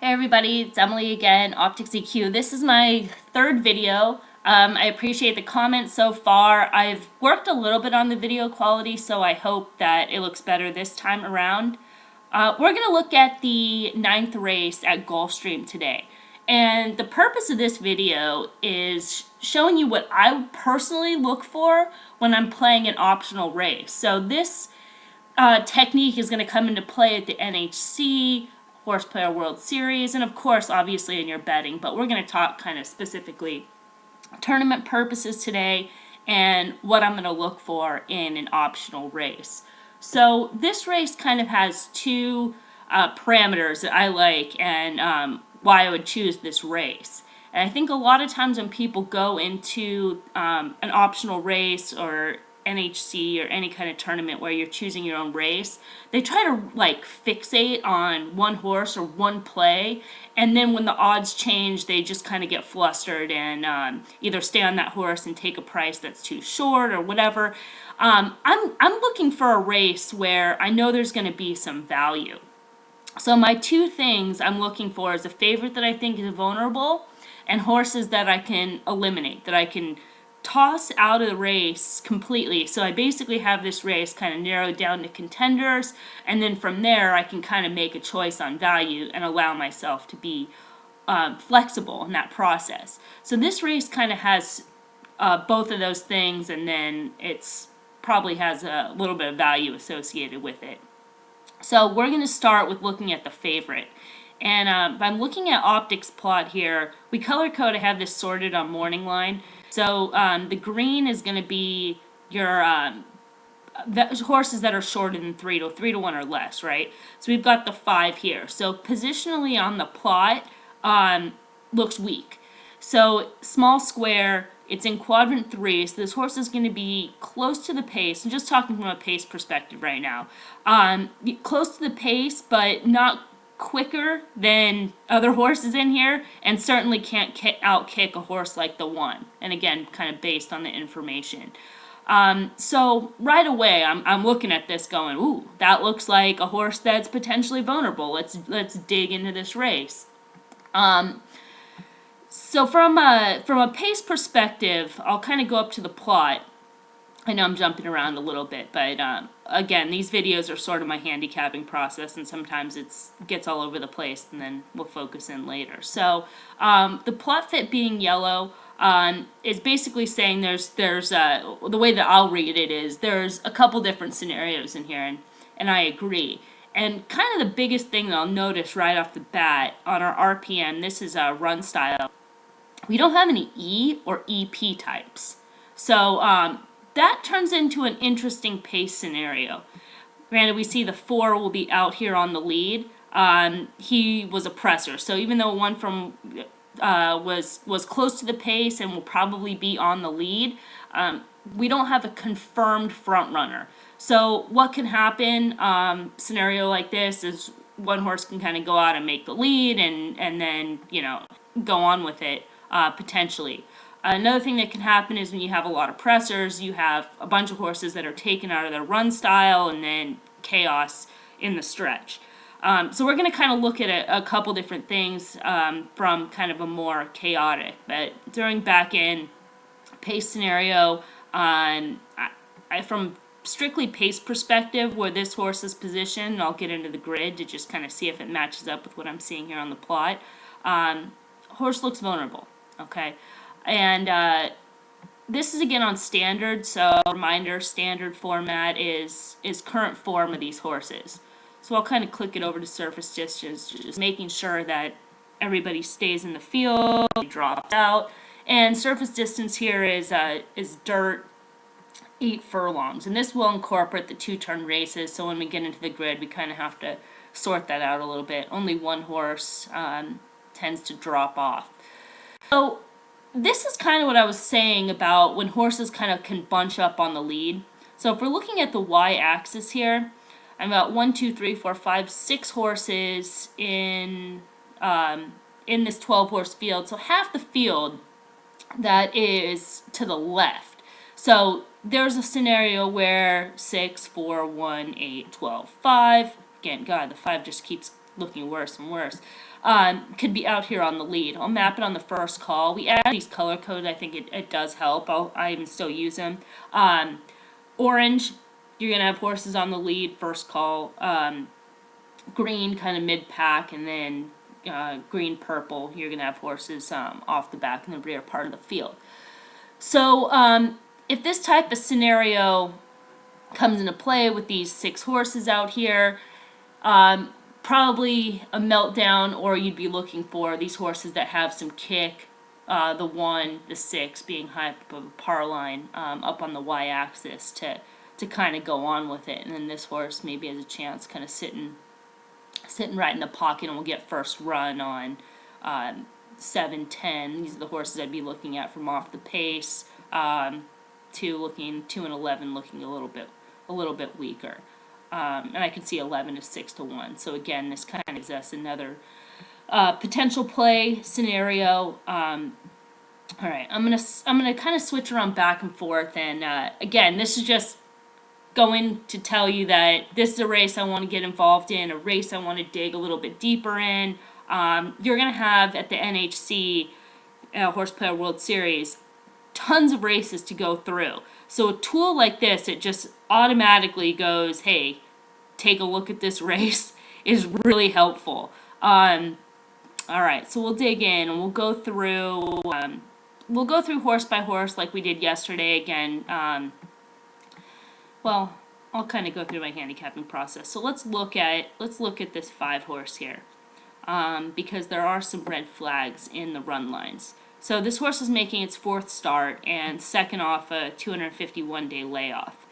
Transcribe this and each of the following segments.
Hey everybody, it's Emily again, Optics EQ. This is my third video. I appreciate the comments so far. I've worked a little bit on the video quality, so I hope that it looks better this time around. We're going to look at the 9th race at Gulfstream today. And the purpose of this video is showing you what I personally look for when I'm playing an optional race. So this technique is going to come into play at the NHC, Horseplayer World Series, and of course, obviously in your betting, but we're going to talk kind of specifically tournament purposes today and what I'm going to look for in an optional race. So this race kind of has two parameters that I like and why I would choose this race. And I think a lot of times when people go into an optional race or NHC or any kind of tournament where you're choosing your own race, they try to like fixate on one horse or one play, and then when the odds change, they just kind of get flustered and either stay on that horse and take a price that's too short or whatever. I'm looking for a race where I know there's going to be some value. So my two things I'm looking for is a favorite that I think is vulnerable and horses that I can eliminate, that I can toss out of the race completely. So I basically have this race kind of narrowed down to contenders, and then from there I can kind of make a choice on value and allow myself to be flexible in that process. So this race kind of has both of those things, and then it's probably has a little bit of value associated with it. So we're going to start with looking at the favorite. And I'm looking at Optics plot here. We color code, I have this sorted on morning line. So the green is going to be your horses that are shorter than 3 to 1 or less, right? So we've got the 5 here. So positionally on the plot looks weak. So small square, it's in quadrant 3, so this horse is going to be close to the pace. I'm just talking from a pace perspective right now. Close to the pace, but not quicker than other horses in here, and certainly can't outkick a horse like the 1. And again, kind of based on the information. So right away, I'm looking at this going, ooh, that looks like a horse that's potentially vulnerable. Let's dig into this race. So from a pace perspective, I'll kind of go up to the plot. I know I'm jumping around a little bit, but again, these videos are sort of my handicapping process, and sometimes it gets all over the place, and then we'll focus in later. So the plot fit being yellow is basically saying there's the way that I'll read it is there's a couple different scenarios in here, and I agree. And kind of the biggest thing that I'll notice right off the bat on our RPM, this is a run style, we don't have any E or EP types. So that turns into an interesting pace scenario. Granted, we see the 4 will be out here on the lead. He was a presser, so even though one from was close to the pace and will probably be on the lead, we don't have a confirmed front runner. So what can happen? Scenario like this is one horse can kind of go out and make the lead, and then go on with it potentially. Another thing that can happen is when you have a lot of pressers, you have a bunch of horses that are taken out of their run style and then chaos in the stretch. So we're going to kind of look at a couple different things from kind of a more chaotic. But during back-end pace scenario, from strictly pace perspective, where this horse is positioned, I'll get into the grid to just kind of see if it matches up with what I'm seeing here on the plot. Horse looks vulnerable, okay? And this is again on standard, so reminder, standard format is current form of these horses. So I'll kind of click it over to surface distance, just making sure that everybody stays in the field, dropped out. And surface distance here is dirt, 8 furlongs. And this will incorporate the 2-turn races, so when we get into the grid, we kind of have to sort that out a little bit. Only one horse tends to drop off. So this is kind of what I was saying about when horses kind of can bunch up on the lead. So if we're looking at the y-axis here, I'm about 1, 2, 3, 4, 5, 6 horses in this 12-horse field. So half the field that is to the left. So there's a scenario where 6, 4, 1, 8, 12, 5. Again, God, the 5 just keeps looking worse and worse. Could be out here on the lead. I'll map it on the first call. We add these color codes. I think it does help. I even still use them. Orange, you're going to have horses on the lead, first call. Green, kind of mid-pack, and then green-purple, you're going to have horses off the back in the rear part of the field. So if this type of scenario comes into play with these 6 horses out here, probably a meltdown, or you'd be looking for these horses that have some kick, the 1, the 6 being high up of a par line up on the y-axis to kind of go on with it. And then this horse maybe has a chance kind of sitting right in the pocket, and we'll get first run on 7, 10. These are the horses I'd be looking at from off the pace. 2 and 11 looking a little bit weaker. And I can see 11 is 6 to 1. So again, this kind of gives us another potential play scenario. All right, I'm gonna kind of switch around back and forth, and again, this is just going to tell you that this is a race I want to get involved in, a race I want to dig a little bit deeper in. You're going to have at the NHC Horseplayer World Series tons of races to go through. So a tool like this, it just automatically goes, hey, take a look at this race, is really helpful. All right, so we'll dig in and we'll go through horse by horse like we did yesterday again. Well, I'll kind of go through my handicapping process. So let's look at this 5 horse here, because there are some red flags in the run lines. So this horse is making its 4th start and second off a 251-day layoff.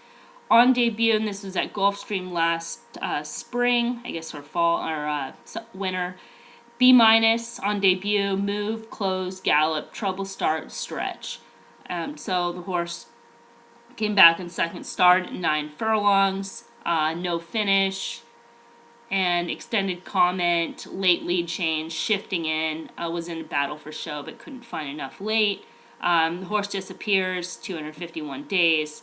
On debut, and this was at Gulfstream last spring, I guess, or fall or winter. B- on debut, move, close, gallop, trouble start, stretch. So the horse came back in second start at 9 furlongs, no finish, and extended comment, late lead change, shifting in, was in a battle for show but couldn't find enough late. The horse disappears, 251 days.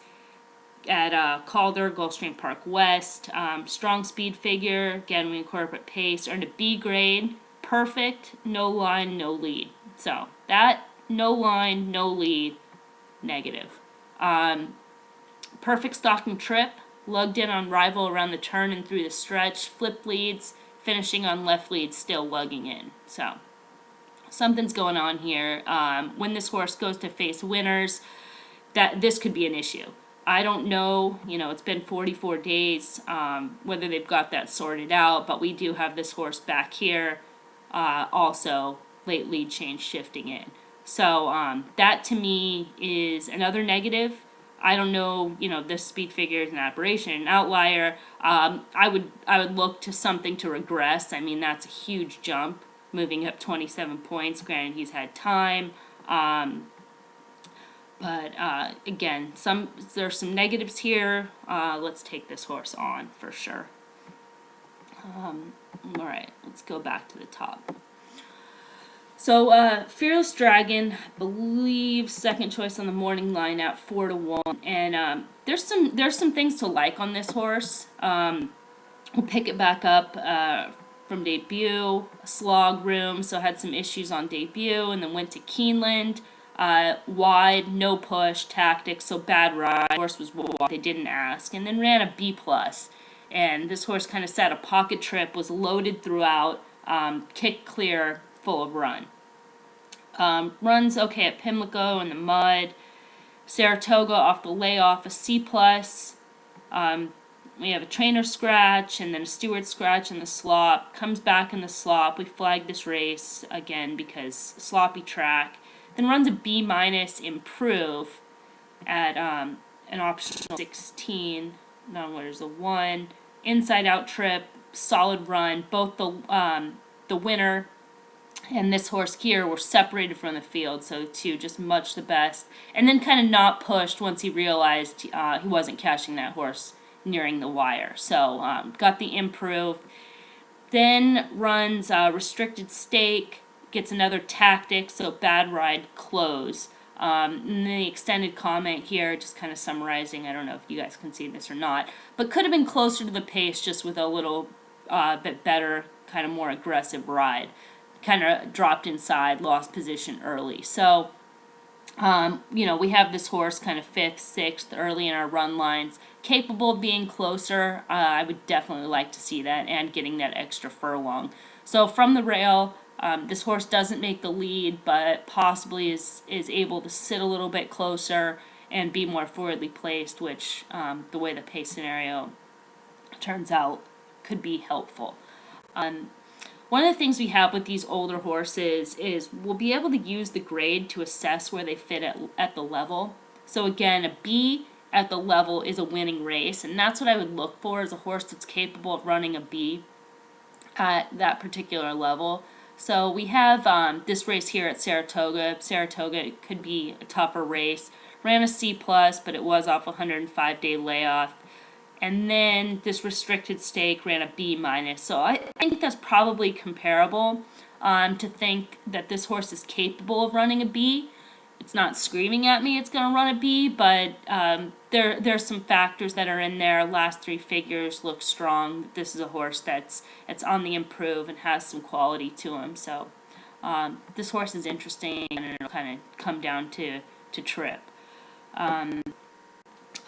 At Calder, Gulfstream Park West, strong speed figure, again we incorporate pace, earned a B grade, perfect, no line, no lead. So that, no line, no lead, negative. Perfect stalking trip, lugged in on rival around the turn and through the stretch, flipped leads, finishing on left lead, still lugging in. So something's going on here. When this horse goes to face winners, that this could be an issue. I don't know, it's been 44 days, whether they've got that sorted out, but we do have this horse back here, also late lead change shifting in. So that to me is another negative. I don't know, this speed figure is an aberration, an outlier. I would look to something to regress. I mean, that's a huge jump, moving up 27 points. Granted, he's had time. But again, there's some negatives here. Let's take this horse on for sure. All right, let's go back to the top. So Fearless Dragon, I believe second choice on the morning line at 4 to 1, and there's some things to like on this horse. We'll pick it back up from debut, slog room, so had some issues on debut, and then went to Keeneland, wide, no push, tactics, so bad ride. Horse was wide, they didn't ask, and then ran a B+. And this horse kind of sat a pocket trip, was loaded throughout, kicked clear, full of run. Runs okay at Pimlico in the mud. Saratoga off the layoff, a C+. We have a trainer scratch and then a steward scratch in the slop. Comes back in the slop. We flag this race again because sloppy track. Then runs a B- improve at an optional 16. Now there's a 1. Inside out trip, solid run. Both the winner and this horse here were separated from the field, so two, just much the best. And then kind of not pushed once he realized he wasn't catching that horse nearing the wire. So got the improve. Then runs restricted stake, gets another tactic, so bad ride, close. And the extended comment here, just kind of summarizing, I don't know if you guys can see this or not, but could have been closer to the pace just with a little bit better kind of more aggressive ride. Kind of dropped inside, lost position early. So, you know, we have this horse kind of 5th, 6th, early in our run lines, capable of being closer. I would definitely like to see that and getting that extra furlong. So from the rail, this horse doesn't make the lead, but possibly is able to sit a little bit closer and be more forwardly placed, which the way the pace scenario turns out could be helpful. One of the things we have with these older horses is we'll be able to use the grade to assess where they fit at the level. So again, a B at the level is a winning race, and that's what I would look for, is a horse that's capable of running a B at that particular level. So we have this race here at Saratoga. Saratoga could be a tougher race. Ran a C+, but it was off a 105-day layoff. And then this restricted stake ran a B-. So I think that's probably comparable to think that this horse is capable of running a B. It's not screaming at me it's going to run a B, but there's some factors that are in there. Last 3 figures look strong. This is a horse that's on the improve and has some quality to him. So this horse is interesting, and it'll kind of come down to trip.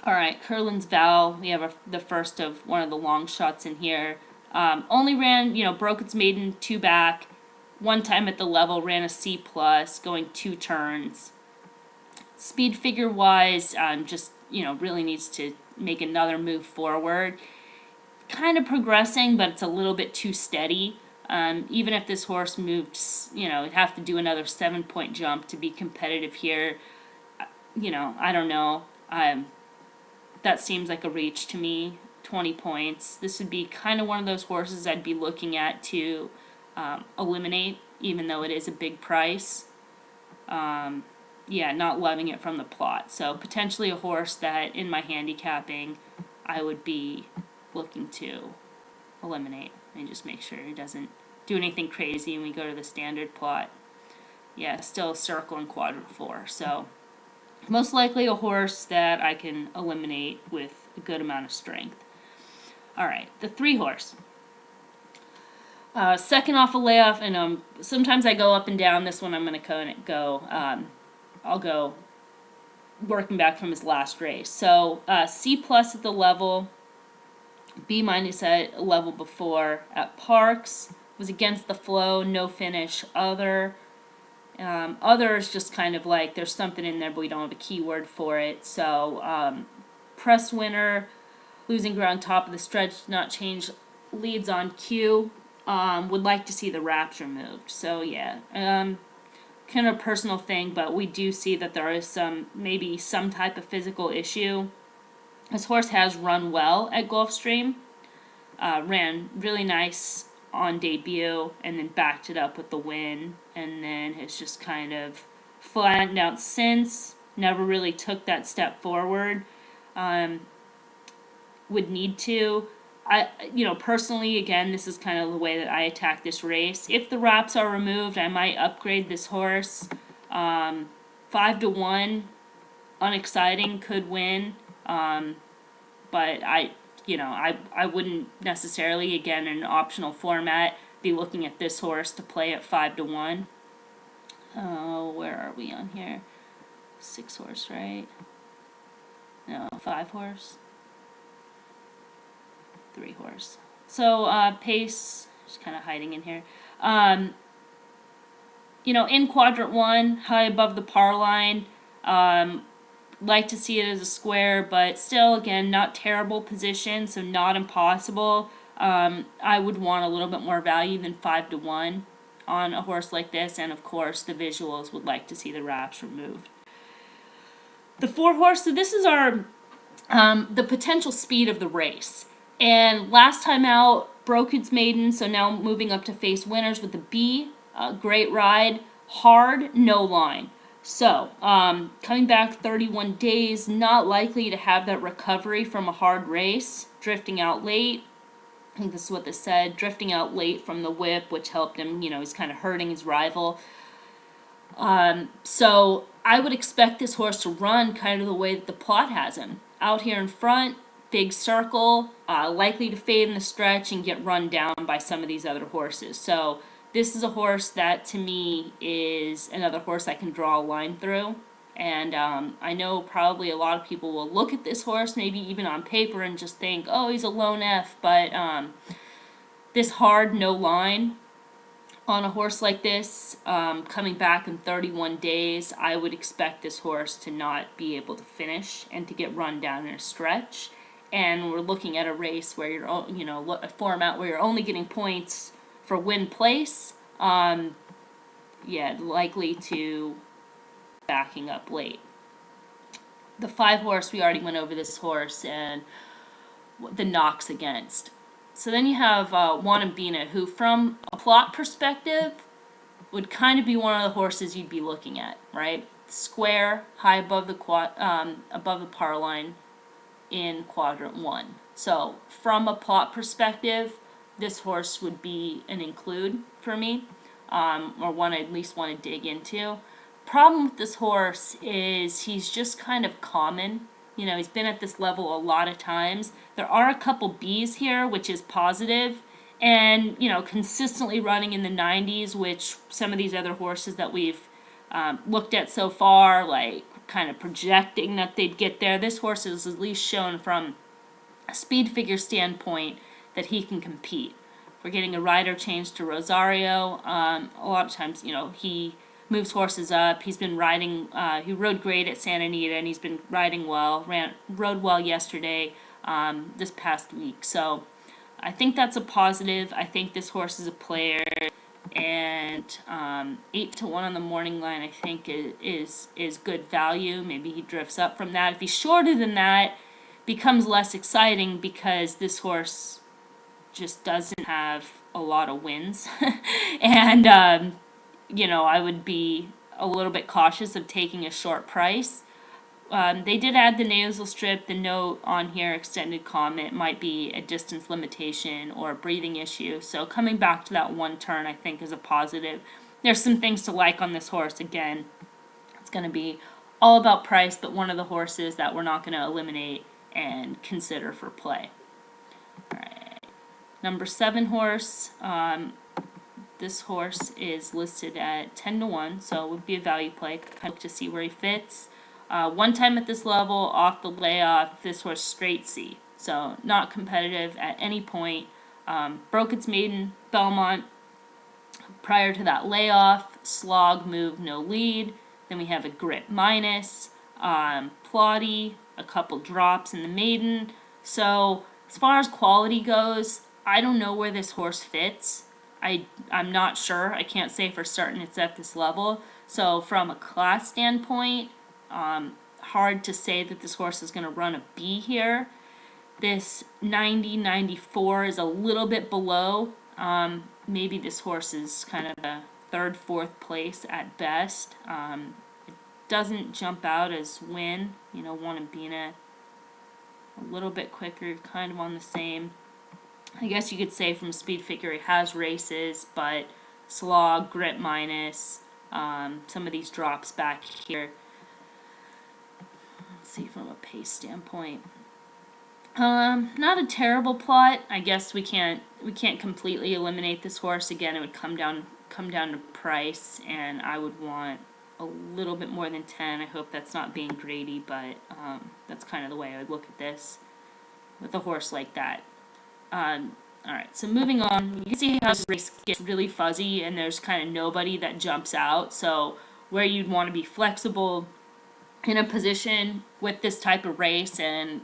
All right, Curlings Dowell. We have the first of one of the long shots in here. Only ran, broke its maiden 2 back. 1 time at the level, ran a C+, going 2 turns. Speed figure wise, just, really needs to make another move forward. Kind of progressing, but it's a little bit too steady. Even if this horse moved, it'd have to do another 7-point jump to be competitive here. I don't know. That seems like a reach to me. 20 points. This would be kind of one of those horses I'd be looking at to eliminate, even though it is a big price. Yeah, not loving it from the plot. So potentially a horse that in my handicapping I would be looking to eliminate and just make sure he doesn't do anything crazy when we go to the standard plot. Yeah, still a circle and quadrant 4. So most likely a horse that I can eliminate with a good amount of strength. All right, the 3 horse. Second off a layoff, and sometimes I go up and down. This one I'm going to go. I'll go working back from his last race. So C+ at the level, B- at a level before. At Parks, was against the flow, no finish. Other is just kind of like there's something in there, but we don't have a keyword for it. So press winner, losing ground, top of the stretch, not change, leads on cue. Would like to see the wraps removed. So yeah, kind of a personal thing, but we do see that there is maybe some type of physical issue. This horse has run well at Gulfstream, ran really nice on debut, and then backed it up with the win, and then has just kind of flattened out since. Never really took that step forward. Would need to. Personally, again, this is kind of the way that I attack this race. If the wraps are removed, I might upgrade this horse. 5-1, unexciting, could win. But I wouldn't necessarily, again, in an optional format, be looking at this horse to play at 5-1. Oh, where are we on here? 6 horse, right? No, 5 horse. 3 horse. So pace, just kind of hiding in here. In quadrant 1, high above the par line. Like to see it as a square, but still, again, not terrible position, so not impossible. I would want a little bit more value than 5-1 on a horse like this, and of course the visuals would like to see the wraps removed. The 4 horse, so this is our the potential speed of the race. And last time out, broke its maiden, so now moving up to face winners with the B. Great ride, hard, no line. So, coming back 31 days, not likely to have that recovery from a hard race. Drifting out late. I think this is what this said. Drifting out late from the whip, which helped him, he's kind of hurting his rival. So, I would expect this horse to run kind of the way that the plot has him. Out here in front, big circle, likely to fade in the stretch and get run down by some of these other horses. So this is a horse that to me is another horse I can draw a line through. And I know probably a lot of people will look at this horse, maybe even on paper, and just think, oh, he's a lone F. But this hard no line on a horse like this, coming back in 31 days, I would expect this horse to not be able to finish and to get run down in a stretch. And we're looking at a race where you're, a format where you're only getting points for win place. Likely to backing up late. The 5 horse, we already went over this horse and the knocks against. So then you have Wannabina, who from a plot perspective would kind of be one of the horses you'd be looking at, right? Square, high above the par line in quadrant 1. So from a plot perspective, this horse would be an include for me, or one I at least want to dig into. Problem with this horse is he's just kind of common. He's been at this level a lot of times. There are a couple B's here, which is positive, and, consistently running in the 90s, which some of these other horses that we've looked at so far, like kind of projecting that they'd get there. This horse is at least shown from a speed figure standpoint that he can compete. We're getting a rider change to Rosario. A lot of times, he moves horses up. He's been riding, he rode great at Santa Anita, and he's been riding well, rode well yesterday, this past week. So I think that's a positive. I think this horse is a player, and 8-1 on the morning line I think is good value. Maybe he drifts up from that. If he's shorter than that, becomes less exciting because this horse just doesn't have a lot of wins. And I would be a little bit cautious of taking a short price. They did add the nasal strip. The note on here, extended comment, might be a distance limitation or a breathing issue. So coming back to that one turn, I think, is a positive. There's some things to like on this horse. Again, it's going to be all about price, but one of the horses that we're not going to eliminate and consider for play. All right. Number 7 horse. This horse is listed at 10-1, so it would be a value play, kind of to see where he fits. One time at this level, off the layoff, this horse straight C, so not competitive at any point. Broke its maiden Belmont prior to that layoff. Slog move, no lead. Then we have a grit minus, plotty, a couple drops in the maiden. So as far as quality goes, I don't know where this horse fits. I'm not sure. I can't say for certain it's at this level. So from a class standpoint, hard to say that this horse is going to run a B here. This 90-94 is a little bit below. Maybe this horse is kind of a 3rd, 4th place at best. It doesn't jump out as win. Wannabina a little bit quicker, kind of on the same. I guess you could say from speed figure he has races, but slog, grit minus, some of these drops back here. Let's see from a pace standpoint. Not a terrible plot. I guess we can't completely eliminate this horse. Again, it would come down to price, and I would want a little bit more than 10. I hope that's not being greedy, but that's kind of the way I would look at this with a horse like that. Alright, so moving on, you can see how this race gets really fuzzy and there's kind of nobody that jumps out. So where you'd want to be flexible in a position with this type of race and,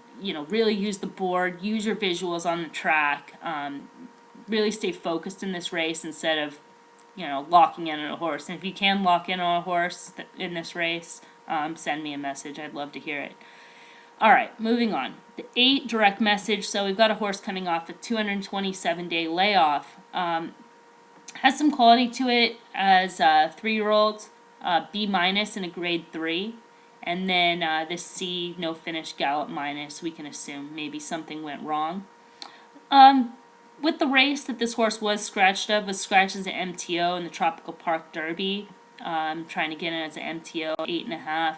really use the board, use your visuals on the track, really stay focused in this race instead of, locking in on a horse. And if you can lock in on a horse in this race, send me a message. I'd love to hear it. Alright, moving on. The 8 direct message, so we've got a horse coming off a 227-day layoff. Has some quality to it as a 3-year-old, B minus in a grade 3. And then this C, no finish, gallop minus, we can assume maybe something went wrong. With the race that this horse was scratched as an MTO in the Tropical Park Derby, trying to get in as an MTO, 8.5.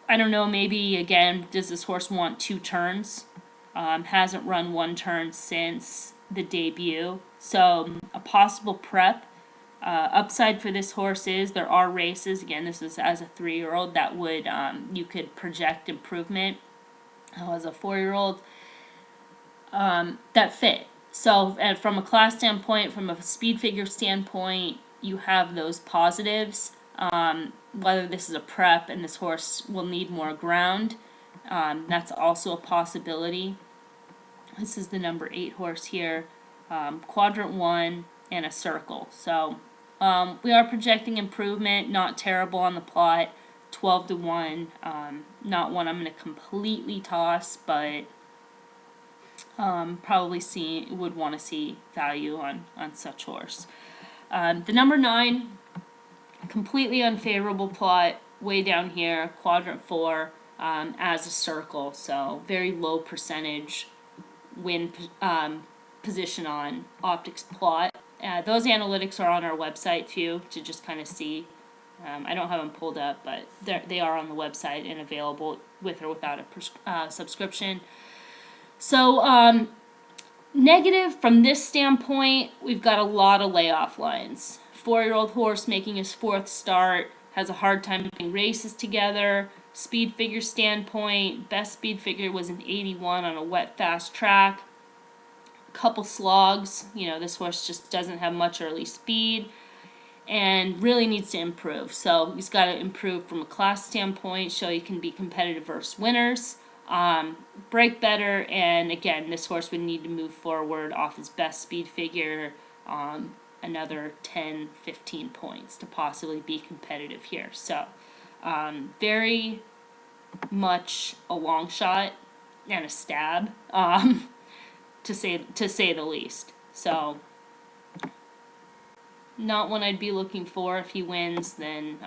I don't know, maybe, again, does this horse want 2 turns Hasn't run one turn since the debut. So a possible prep. Upside for this horse is there are races. Again, this is as a 3-year-old that would you could project improvement. As a 4-year-old, that fit. So, from a class standpoint, from a speed figure standpoint, you have those positives. Whether this is a prep and this horse will need more ground, that's also a possibility. This is the number 8 horse here, quadrant 1 and a circle. So we are projecting improvement, not terrible on the plot, 12-1. Not one I'm going to completely toss, but probably would want to see value on such horse. The number 9, completely unfavorable plot, way down here, quadrant 4, as a circle. So very low percentage win position on optics plot. Those analytics are on our website too, to just kind of see. I don't have them pulled up, but they are on the website and available with or without a subscription. So negative from this standpoint, we've got a lot of layoff lines. 4-year-old horse making his 4th start, has a hard time putting races together. Speed figure standpoint, best speed figure was an 81 on a wet fast track. Couple slogs, this horse just doesn't have much early speed and really needs to improve. So he's got to improve from a class standpoint, show he can be competitive versus winners, break better, and again, this horse would need to move forward off his best speed figure, another 10-15 points to possibly be competitive here. So very much a long shot and a stab, to say the least. So not one I'd be looking for. If he wins, then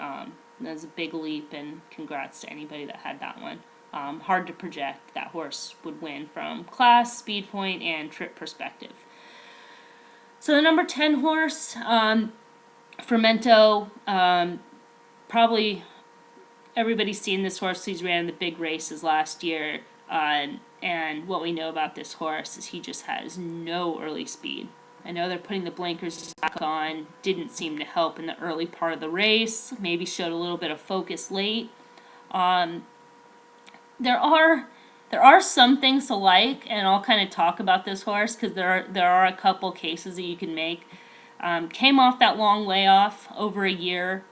that's a big leap, and congrats to anybody that had that one. Hard to project that horse would win from class, speed point, and trip perspective. So the number 10 horse, Memento, probably everybody's seen this horse. He's ran the big races last year, and what we know about this horse is he just has no early speed. I know they're putting the blinkers back on, didn't seem to help in the early part of the race, maybe showed a little bit of focus late. There are some things to like, and I'll kind of talk about this horse because there are a couple cases that you can make. Came off that long layoff over a year,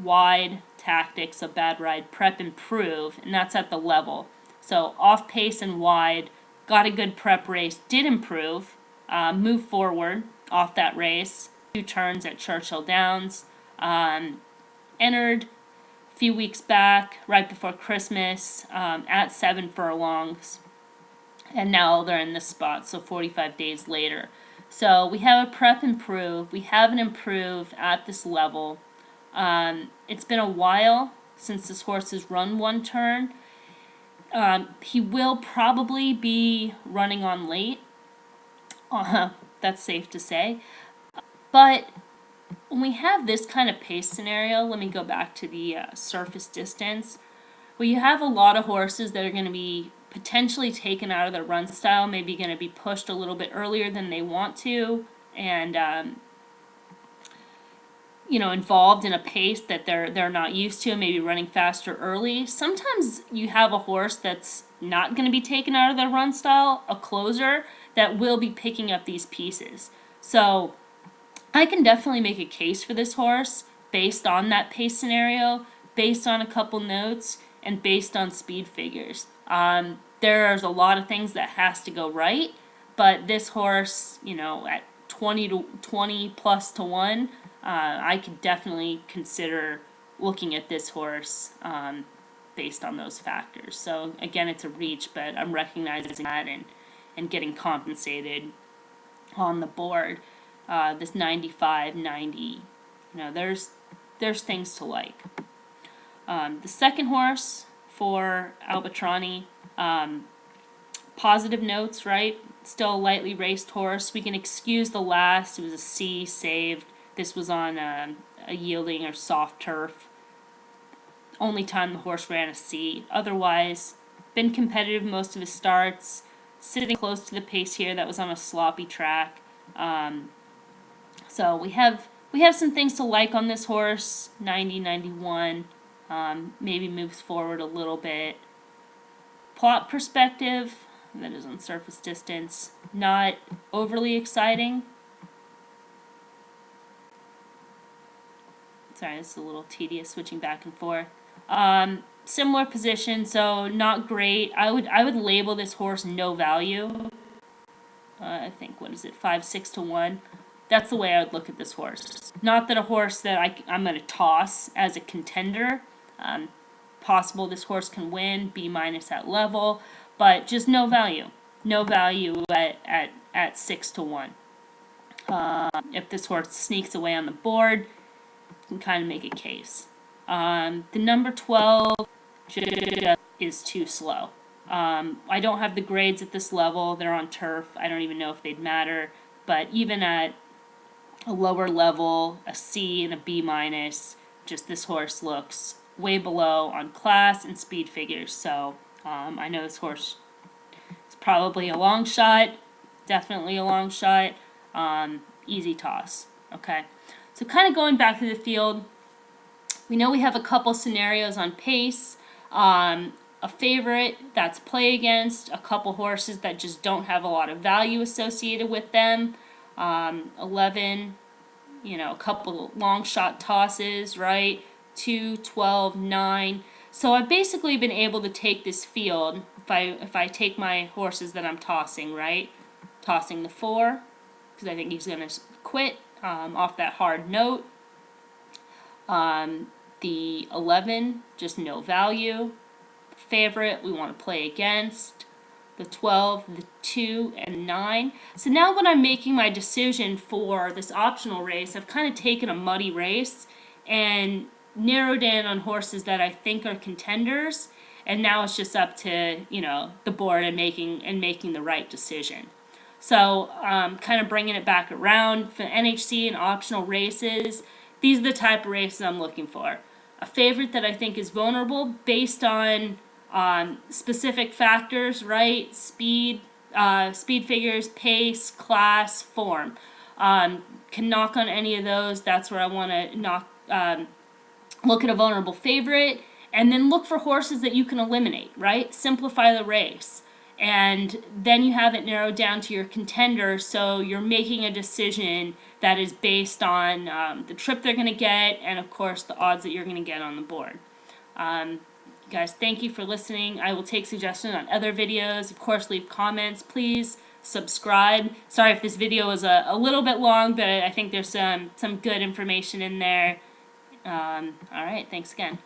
wide tactics, a bad ride, prep, improve, and that's at the level. So off pace and wide, got a good prep race, did improve, move forward off that race, 2 turns at Churchill Downs, entered a few weeks back, right before Christmas, at 7 furlongs, and now they're in this spot, so 45 days later. So we have a prep improve, we have an improve at this level. It's been a while since this horse has run one turn. He will probably be running on late. That's safe to say. But when we have this kind of pace scenario, let me go back to the surface distance. Well, you have a lot of horses that are going to be potentially taken out of their run style, maybe going to be pushed a little bit earlier than they want to, and involved in a pace that they're not used to, maybe running faster early. Sometimes you have a horse that's not going to be taken out of their run style, a closer, that will be picking up these pieces. So I can definitely make a case for this horse based on that pace scenario, based on a couple notes, and based on speed figures. There's a lot of things that has to go right, but this horse, at 20 plus to 1, I could definitely consider looking at this horse based on those factors. So again, it's a reach, but I'm recognizing that and getting compensated on the board. This 95, 90, there's things to like. The second horse for Albatrani, positive notes, right? Still a lightly raced horse. We can excuse the last. It was a C, saved. This was on a yielding or soft turf. Only time the horse ran a C. Otherwise, been competitive most of his starts. sitting close to the pace here. That was on a sloppy track. So we have some things to like on this horse. 90, 91. Maybe moves forward a little bit. Plot perspective, that is on surface distance, not overly exciting. Sorry, it's a little tedious switching back and forth. Similar position, so not great. I would label this horse no value. I think, what is it, 5-6 to 1. That's the way I would look at this horse. Not that a horse that I'm going to toss as a contender. Possible this horse can win, B- at level, but just no value. No value at 6 to 1. If this horse sneaks away on the board, you can kind of make a case. The number 12 is too slow. I don't have the grades at this level. They're on turf. I don't even know if they'd matter. But even at a lower level, a C and a B-, just this horse looks way below on class and speed figures. So I know this horse is probably a long shot. Definitely a long shot. Easy toss. Okay. So kind of going back to the field, we know we have a couple scenarios on pace. A favorite that's play against, a couple horses that just don't have a lot of value associated with them. 11, a couple long shot tosses, right? 2, 12, 9. So I've basically been able to take this field, if I take my horses that I'm tossing, right? Tossing the 4, because I think he's going to quit off that hard note. The 11, just no value. Favorite, we want to play against. The 12, the 2, and 9. So now when I'm making my decision for this optional race, I've kind of taken a muddy race and narrowed in on horses that I think are contenders, and now it's just up to, the board and making the right decision. So kind of bringing it back around for NHC and optional races, these are the type of races I'm looking for. A favorite that I think is vulnerable based on specific factors, right? Speed figures, pace, class, form. Can knock on any of those. That's where I want to look at a vulnerable favorite, and then look for horses that you can eliminate, right? Simplify the race. And then you have it narrowed down to your contender, so you're making a decision that is based on the trip they're going to get, and of course the odds that you're going to get on the board. Guys, thank you for listening. I will take suggestions on other videos. Of course, leave comments. Please subscribe. Sorry if this video was a little bit long, but I think there's some good information in there. All right, thanks again.